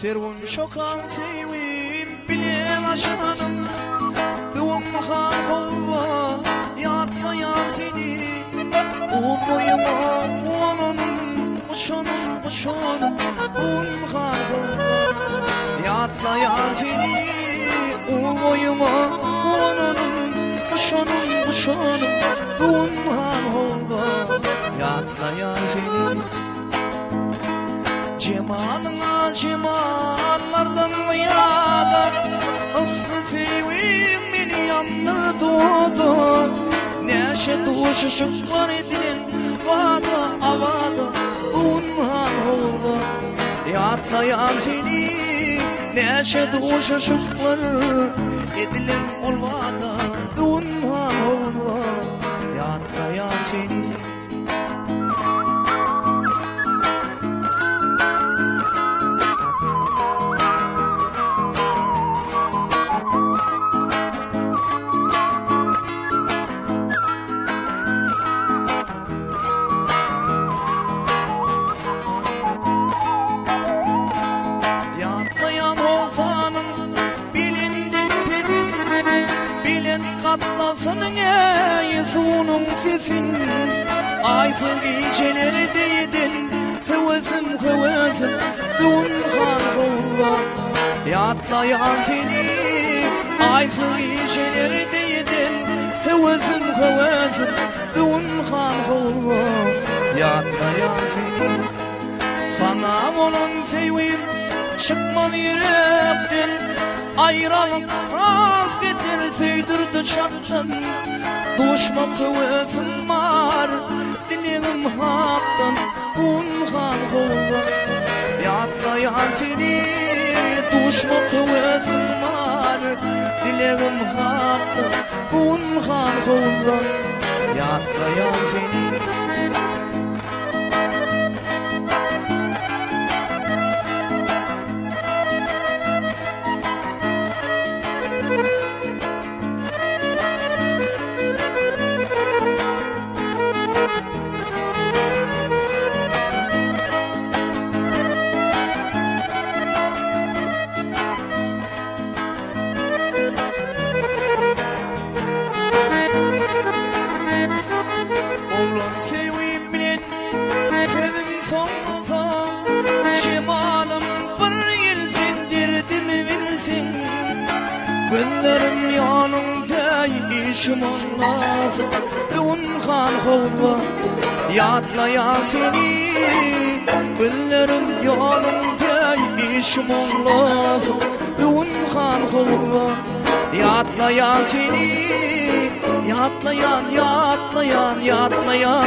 Terun şokan sevim bilen aşanım Doğum halva yatlayan seni Ul boyuma ulanım uçanım Doğum halva yatlayan seni Ul boyuma ulanım uçanım Doğum halva yatlayan seni Cemalına cemallardan yada Asıl sevim beni yanına doğdu Neşe duşu şıklar edilen vada avada Unhan olva yatlayan seni Neşe duşu şıklar edilen olvada Unhan olva yatlayan seni Katlasın yesunun sesin Aysın geceleri değdin Hevesim Dunhan hova yatlayan seni Aysın geceleri değdin Hevesim Dunhan hova yatlayan seni Sana olan sevim çıkmalı yürekten Ayrılık hasretleri sevdirdi çaktan Düşman kuvvetim var dilim haktan Unhan hova yatlayan seni Düşman kuvvetim var dilim haktan Unhan hova yatlayan seni Gözlerim yanımda işim olmaz Unhan hova yatlayan seni Gözlerim yanımda işim olmaz Unhan hova yatlayan seni Yatlayan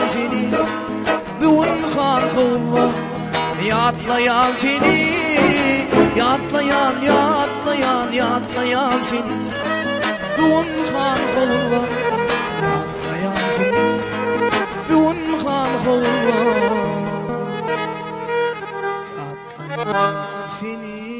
seni Unhan hova yatlayan seni Yatlayan seni Dunhan hova yatlayan seni Dunhan hova yatlayan seni